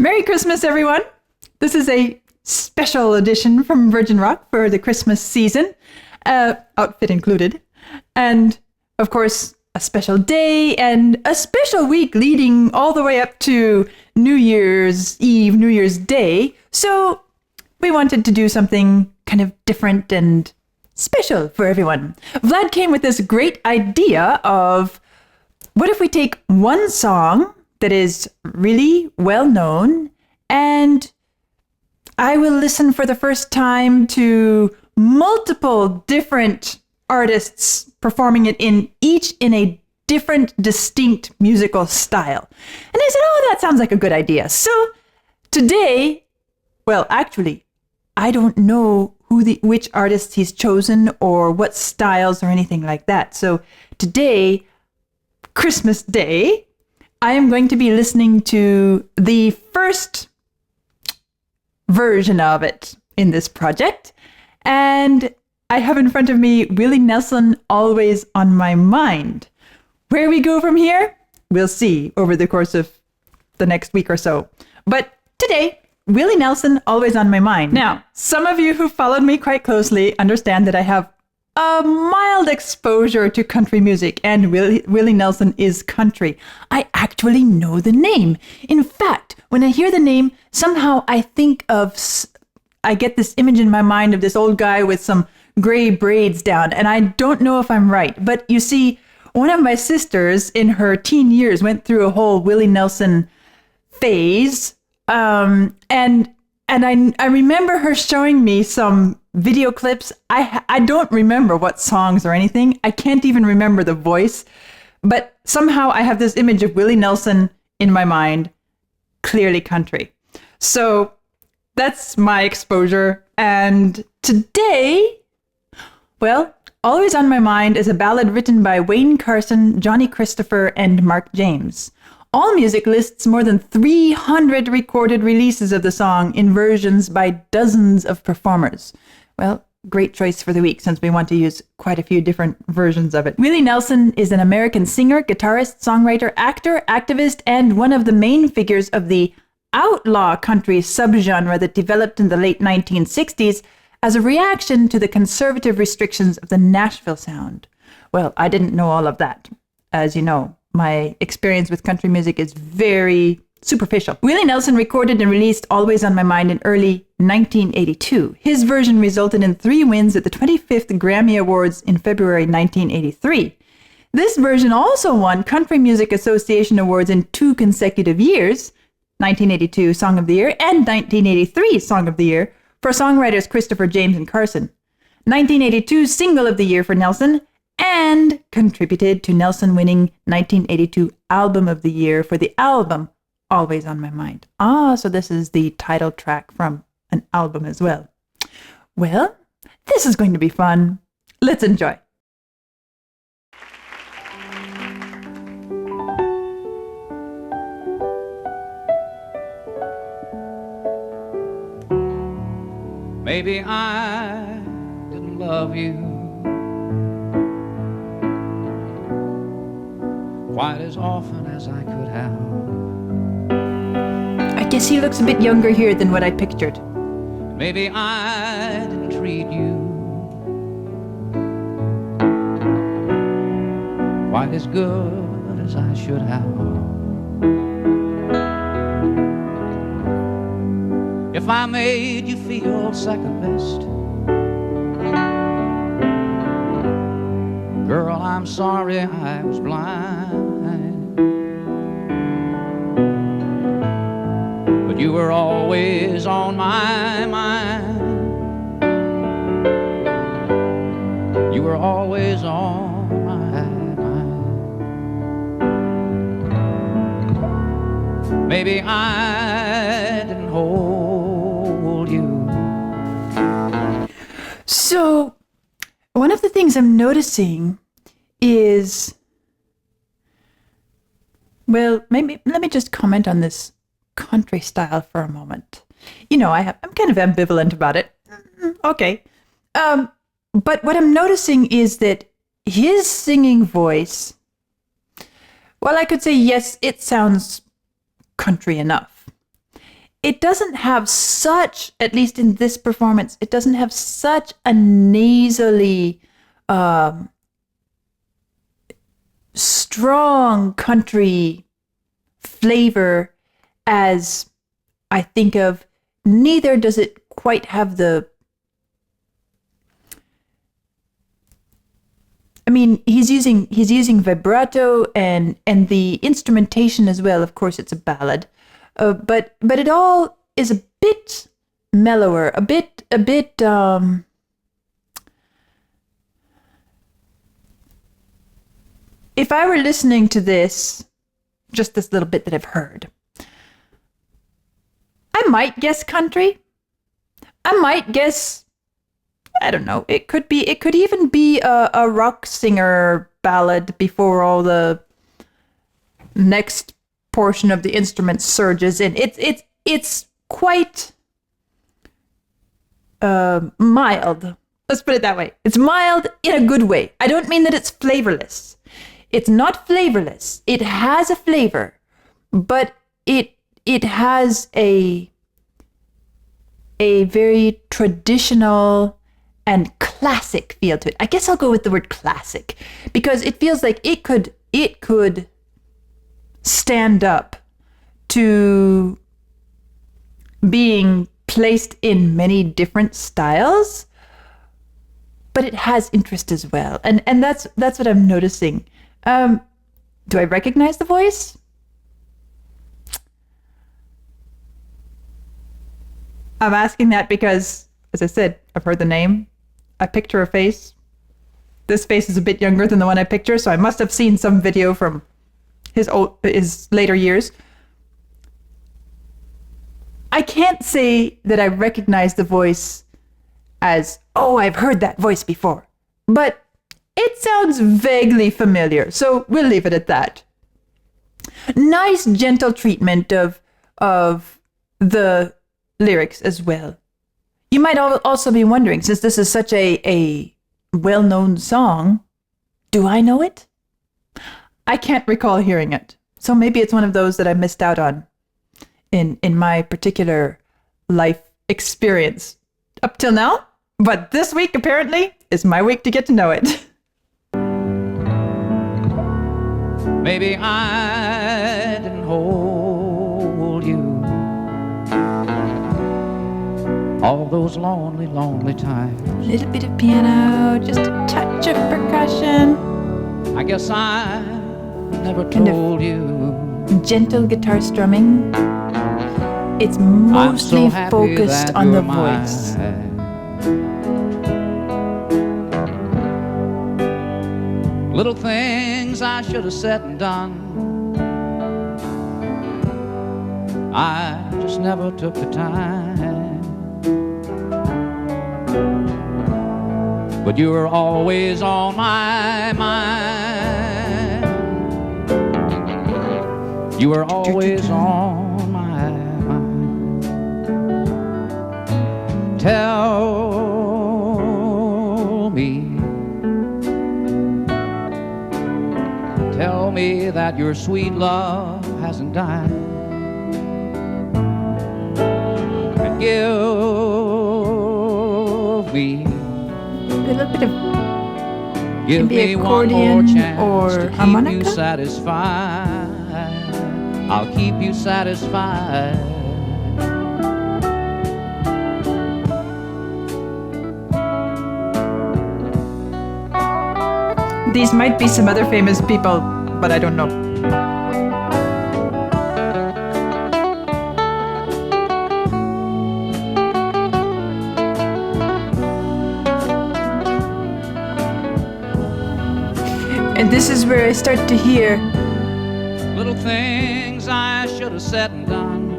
Merry Christmas, everyone. This is a special edition from Virgin Rock for the Christmas season, outfit included. And, of course, a special day and a special week leading all the way up to New Year's Eve, New Year's Day. So we wanted to do something kind of different and special for everyone. Vlad came with this great idea of, what if we take one song that is really well known, and I will listen for the first time to multiple different artists performing it in a different, distinct musical style. And I said, oh, that sounds like a good idea. So today, well, actually, I don't know which artists he's chosen or what styles or anything like that. So today, Christmas Day, I am going to be listening to the first version of it in this project. And I have in front of me Willie Nelson, Always on My Mind. Where we go from here, we'll see over the course of the next week or so. But today, Willie Nelson, Always on My Mind. Now, some of you who followed me quite closely understand that I have a mild exposure to country music, and Willie Nelson is country. I actually know the name. In fact, when I hear the name, somehow I get this image in my mind of this old guy with some gray braids down, and I don't know if I'm right. But you see, one of my sisters in her teen years went through a whole Willie Nelson phase, and I remember her showing me some video clips. I don't remember what songs or anything. I can't even remember the voice, but somehow I have this image of Willie Nelson in my mind, clearly country. So that's my exposure. And today, well, Always on My Mind is a ballad written by Wayne Carson, Johnny Christopher, and Mark James. All Music lists more than 300 recorded releases of the song in versions by dozens of performers. Well, great choice for the week since we want to use quite a few different versions of it. Willie Nelson is an American singer, guitarist, songwriter, actor, activist, and one of the main figures of the outlaw country subgenre that developed in the late 1960s as a reaction to the conservative restrictions of the Nashville sound. Well, I didn't know all of that, as you know. My experience with country music is very superficial. Willie Nelson recorded and released Always on My Mind in early 1982. His version resulted in 3 wins at the 25th Grammy Awards in February 1983. This version also won Country Music Association Awards in 2 consecutive years, 1982 Song of the Year and 1983 Song of the Year, for songwriters Christopher James and Carson. 1982 Single of the Year for Nelson, and contributed to Nelson winning 1982 Album of the Year for the album Always on My Mind. So this is the title track from an album as well. Well, this is going to be fun. Let's enjoy. Maybe I didn't love you quite as often as I could have. I guess he looks a bit younger here than what I pictured. Maybe I didn't treat you quite as good as I should have. If I made you feel second best, girl, I'm sorry I was blind. But you were always on my mind. You were always on my mind. Maybe I didn't hold you. So, one of the things I'm noticing is, well, maybe let me just comment on this country style for a moment. You know, I'm kind of ambivalent about it. Okay. But what I'm noticing is that his singing voice, well, I could say, yes, it sounds country enough. it doesn't have such, at least in this performance, it doesn't have such a nasally, strong country flavor as I think of. Neither does it quite have the, I mean, he's using vibrato and the instrumentation as well. Of course, it's a ballad, but it all is a bit mellower, a bit. If I were listening to this, just this little bit that I've heard, I might guess country. I might guess, I don't know. It could even be a rock singer ballad before all the next portion of the instrument surges in. It's quite mild. Let's put it that way. It's mild in a good way. I don't mean that it's flavorless. It's not flavorless. It has a flavor, but it has a very traditional and classic feel to it. I guess I'll go with the word classic because it feels like it could stand up to being placed in many different styles, but it has interest as well. And that's what I'm noticing. Do I recognize the voice? I'm asking that because, as I said, I've heard the name. I picture a face. This face is a bit younger than the one I picture, so I must have seen some video from his later years. I can't say that I recognize the voice as, oh, I've heard that voice before, but it sounds vaguely familiar, so we'll leave it at that. Nice, gentle treatment of the lyrics as well. You might also be wondering, since this is such a well-known song, do I know it? I can't recall hearing it, so maybe it's one of those that I missed out on in my particular life experience up till now. But this week, apparently, is my week to get to know it. Maybe I didn't hold you all those lonely, lonely times. A little bit of piano, just a touch of percussion. I guess I never told you. Gentle guitar strumming. It's mostly focused on the voice. Little things I should have said and done, I just never took the time. But you were always on my mind. You were always on my mind. Tell me that your sweet love hasn't died. And give me one more chance or to keep harmonica? you satisfied. I'll keep you satisfied. These might be some other famous people, but I don't know. And this is where I start to hear little things I should have said and done,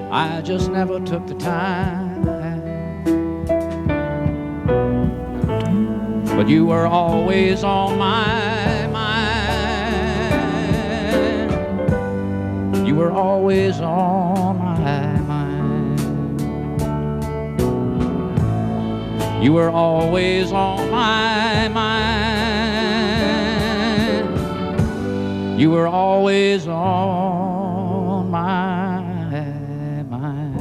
I just never took the time. But you were always on my mind. You were always on my mind. You were always on my mind. You were always on my mind.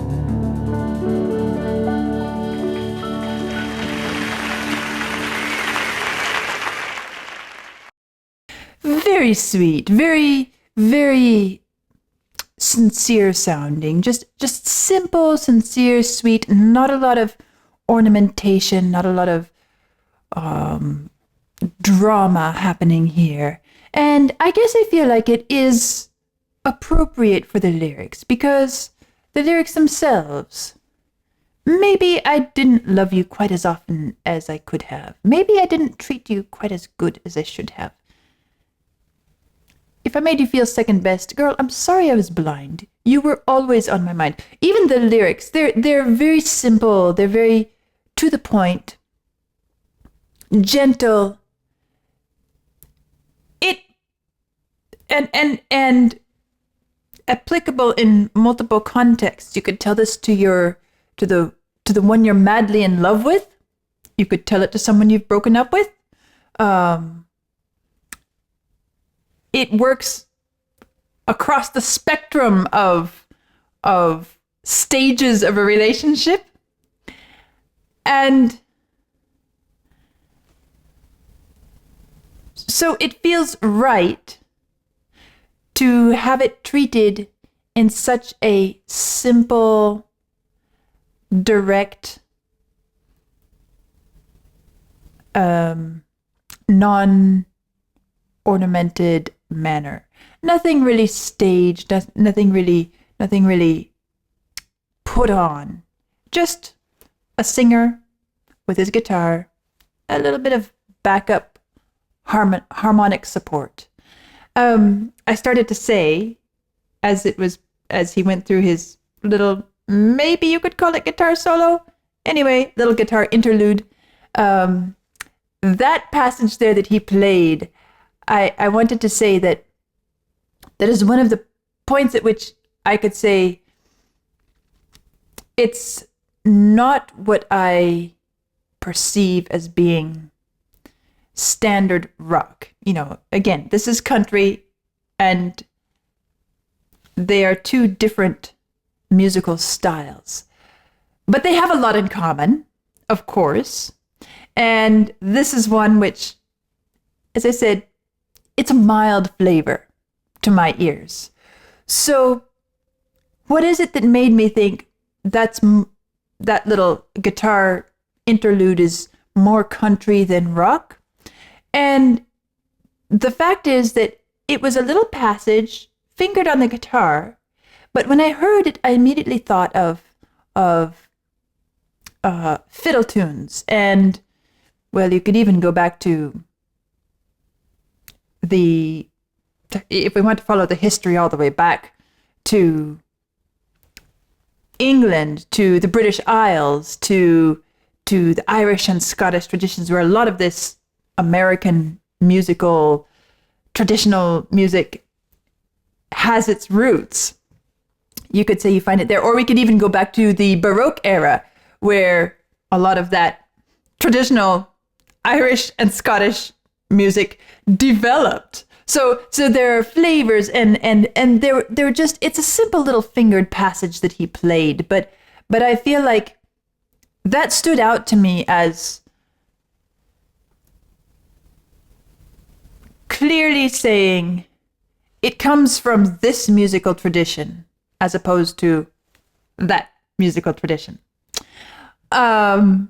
Very sweet, very, very sincere sounding. Just simple, sincere, sweet. Not a lot of ornamentation, not a lot of drama happening here. And I guess I feel like it is appropriate for the lyrics because the lyrics themselves. Maybe I didn't love you quite as often as I could have. Maybe I didn't treat you quite as good as I should have. If I made you feel second best, girl, I'm sorry I was blind. You were always on my mind. Even the lyrics, they're very simple. They're very to the point, gentle. And applicable in multiple contexts. You could tell this to the one you're madly in love with. You could tell it to someone you've broken up with. It works across the spectrum of stages of a relationship. And so it feels right to have it treated in such a simple, direct, non-ornamented manner. Nothing really staged, nothing really put on. Just a singer with his guitar, a little bit of backup harmonic support. I started to say, as he went through his little, maybe you could call it guitar solo. Anyway, little guitar interlude. That passage there that he played, I wanted to say that is one of the points at which I could say it's not what I perceive as being standard rock. Again, this is country, and they are two different musical styles. But they have a lot in common, of course. And this is one which, as I said, it's a mild flavor to my ears. So what is it that made me think that little guitar interlude is more country than rock? And the fact is that it was a little passage fingered on the guitar, but when I heard it, I immediately thought of fiddle tunes. And, well, you could even go back to if we want to follow the history all the way back to England, to the British Isles, to the Irish and Scottish traditions, where a lot of this American traditional music has its roots. You could say you find it there. Or we could even go back to the Baroque era, where a lot of that traditional Irish and Scottish music developed. So there are flavors and they're just, it's a simple little fingered passage that he played, but I feel like that stood out to me as clearly saying it comes from this musical tradition as opposed to that musical tradition. But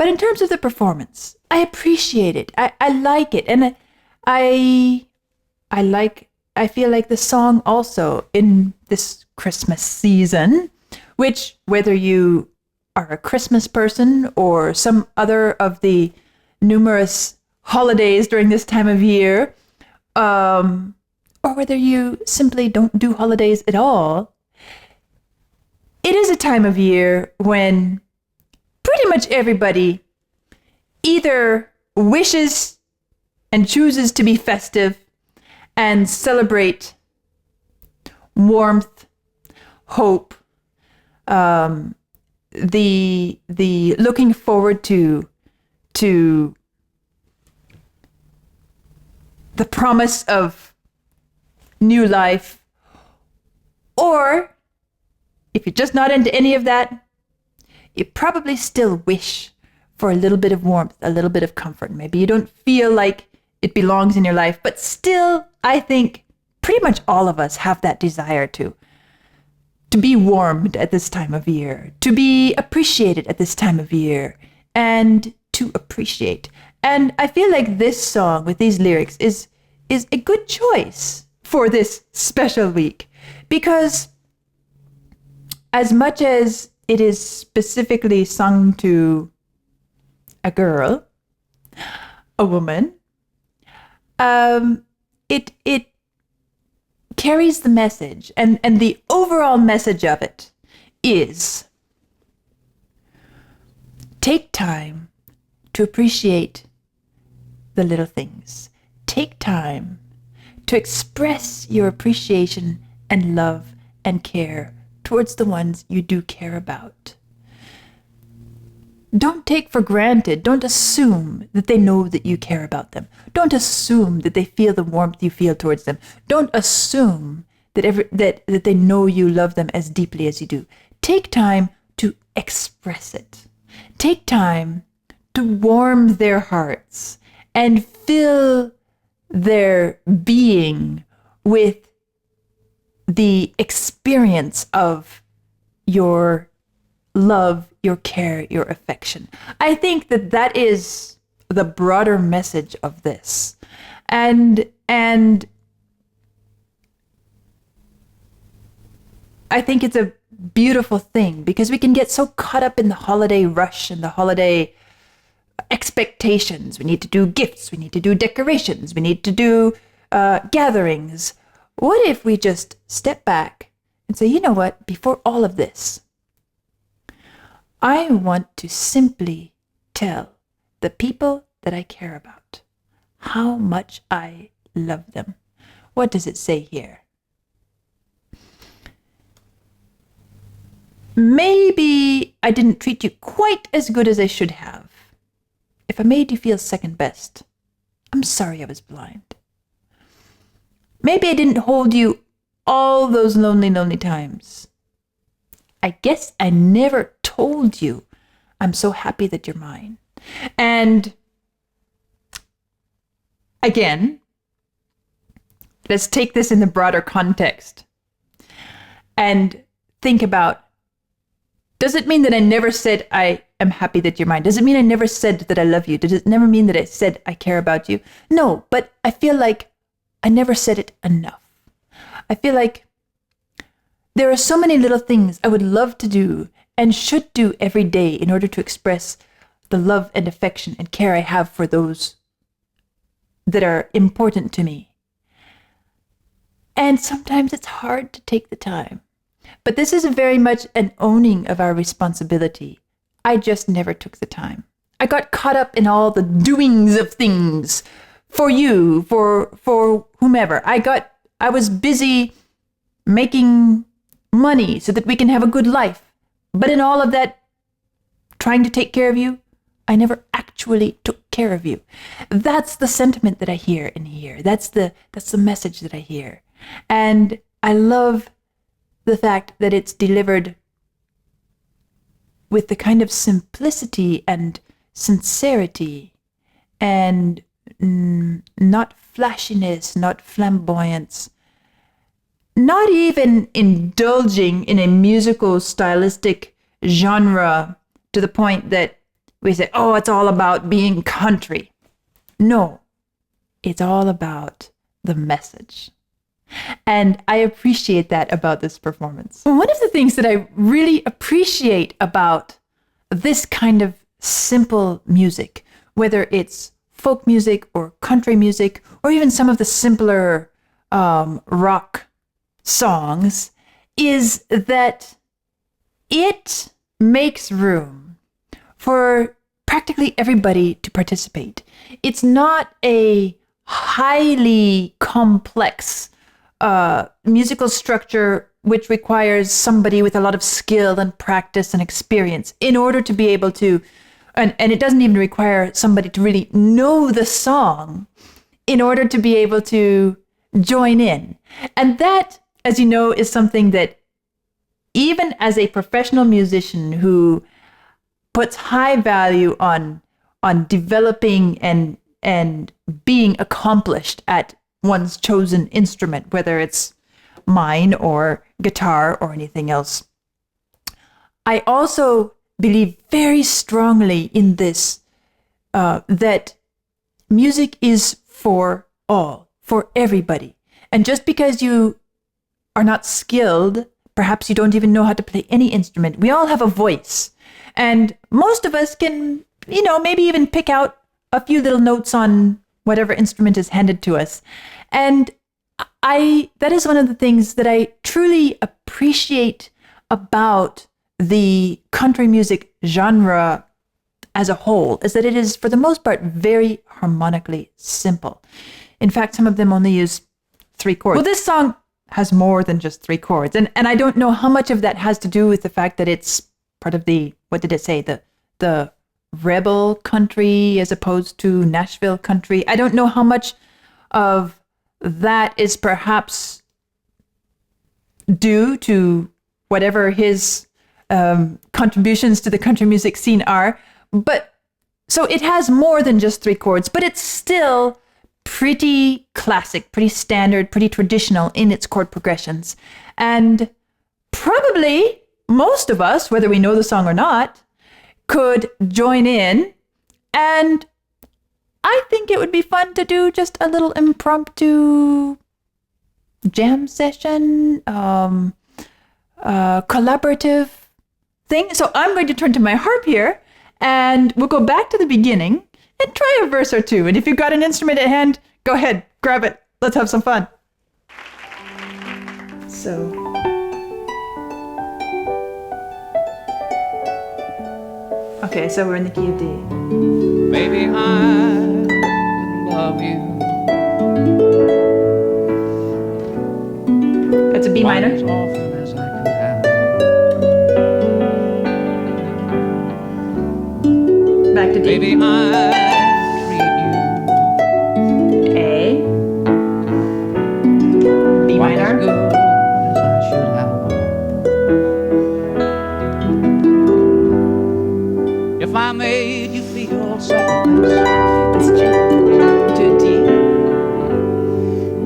in terms of the performance, I appreciate it. I like it. And I feel like the song also in this Christmas season, which whether you are a Christmas person or some other of the numerous holidays during this time of year, or whether you simply don't do holidays at all, it is a time of year when pretty much everybody either wishes and chooses to be festive and celebrate warmth, hope, the looking forward to the promise of new life. Or if you're just not into any of that, you probably still wish for a little bit of warmth, a little bit of comfort. Maybe you don't feel like it belongs in your life, but still, I think pretty much all of us have that desire to be warmed at this time of year, to be appreciated at this time of year, and to appreciate. And I feel like this song with these lyrics is a good choice for this special week, because as much as it is specifically sung to a girl, a woman, it carries the message, and the overall message of it is take time to appreciate the little things. Take time to express your appreciation and love and care towards the ones you do care about. Don't take for granted, don't assume that they know that you care about them. Don't assume that they feel the warmth you feel towards them. Don't assume that they know you love them as deeply as you do. Take time to express it. Take time to warm their hearts and fill their being with the experience of your love, your care, your affection. I think that is the broader message of this. And I think it's a beautiful thing, because we can get so caught up in the holiday rush and the holiday expectations. We need to do gifts, we need to do decorations, we need to do gatherings. What if we just step back and say, you know what, before all of this, I want to simply tell the people that I care about how much I love them. What does it say here? Maybe I didn't treat you quite as good as I should have. If I made you feel second best, I'm sorry I was blind. Maybe I didn't hold you all those lonely, lonely times. I guess I never told you I'm so happy that you're mine. And again, let's take this in the broader context and think about, does it mean that I never said I am happy that you're mine? Does it mean I never said that I love you? Does it never mean that I said I care about you? No, but I feel like I never said it enough. I feel like there are so many little things I would love to do and should do every day in order to express the love and affection and care I have for those that are important to me. And sometimes it's hard to take the time. But this is very much an owning of our responsibility. I just never took the time. I got caught up in all the doings of things for you, for whomever. I was busy making money so that we can have a good life. But in all of that, trying to take care of you, I never actually took care of you. That's the sentiment that I hear in here. That's the message that I hear. And I love the fact that it's delivered with the kind of simplicity and sincerity and not flashiness, not flamboyance, not even indulging in a musical stylistic genre to the point that we say, oh, it's all about being country. No, it's all about the message. And I appreciate that about this performance. One of the things that I really appreciate about this kind of simple music, whether it's folk music or country music, or even some of the simpler rock songs, is that it makes room for practically everybody to participate. It's not a highly complex musical structure which requires somebody with a lot of skill and practice and experience in order to be able to, and it doesn't even require somebody to really know the song in order to be able to join in. And that, as you know, is something that even as a professional musician who puts high value on developing and being accomplished at one's chosen instrument, whether it's mine or guitar or anything else. I also believe very strongly in this, that music is for all, for everybody. And just because you are not skilled, perhaps you don't even know how to play any instrument, we all have a voice. And most of us can, maybe even pick out a few little notes on whatever instrument is handed to us. And that is one of the things that I truly appreciate about the country music genre as a whole, is that it is, for the most part, very harmonically simple. In fact, some of them only use 3 chords. Well, this song has more than just 3 chords. And I don't know how much of that has to do with the fact that it's part of the, what did it say? The rebel country as opposed to Nashville country. I don't know how much of that is perhaps due to whatever his contributions to the country music scene are. But so it has more than just 3 chords, but it's still pretty classic, pretty standard, pretty traditional in its chord progressions. And probably most of us, whether we know the song or not, could join in. And I think it would be fun to do just a little impromptu jam session, collaborative thing. So I'm going to turn to my harp here, and we'll go back to the beginning and try a verse or two. And if you've got an instrument at hand, go ahead, grab it. Let's have some fun. So, okay, so we're in the key of D. Baby, I love you. That's a B minor. As often as I could have. Back to D. Baby, I treat you A. B quite as minor. good as I should have. If I made you feel second best, It's G to D.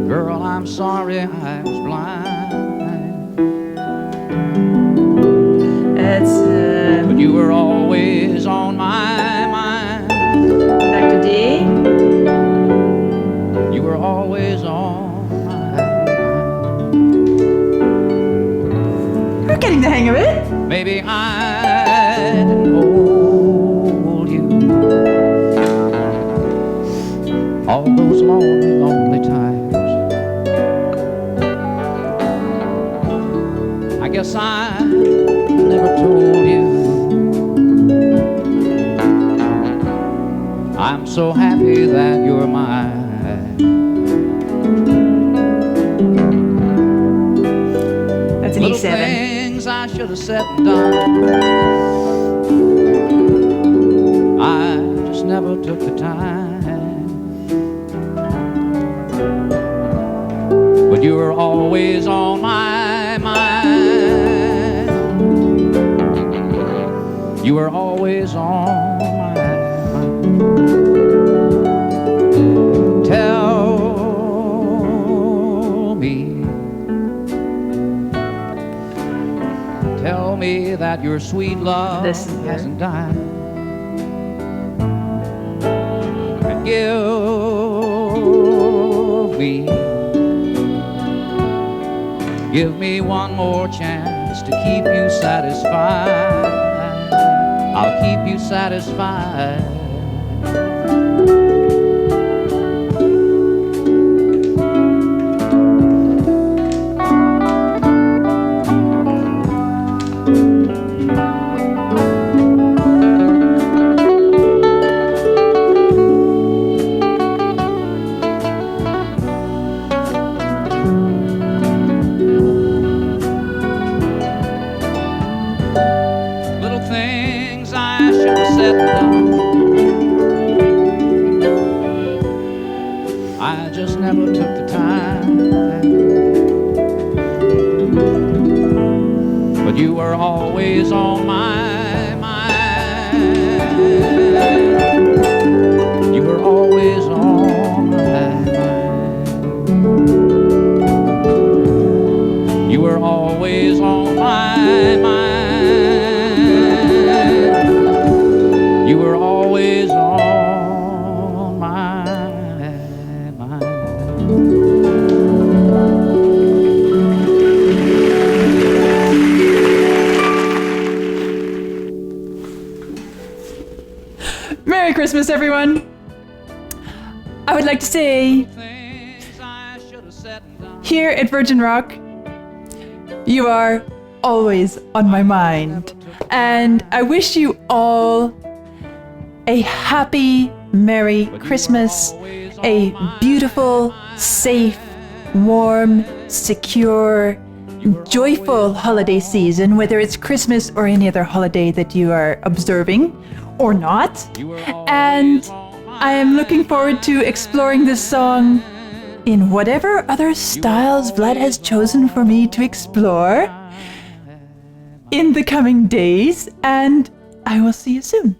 girl, I'm sorry I was blind. It's But you were always on my mind. back to D. You were always on my We're getting the hang of it. mind. Maybe I didn't hold you all those lonely, lonely times. I guess I never told you I'm so happy that you're mine. That's an Little E7. things I should have said and done, I just never took the time. But you were always on my mind. You were always on my mind. Tell me that your sweet love hasn't died. And give me one more chance to keep you satisfied. I'll keep you satisfied. Little things I should have said and done, always on my mind. You were always on my mind. Merry Christmas, everyone. I would like to say, here at Virgin Rock, you are always on my mind. And I wish you all a happy, Merry Christmas, a beautiful, safe, warm, secure, joyful holiday season, whether it's Christmas or any other holiday that you are observing or not. And I am looking forward to exploring this song in whatever other styles Vlad has chosen for me to explore in the coming days, and I will see you soon.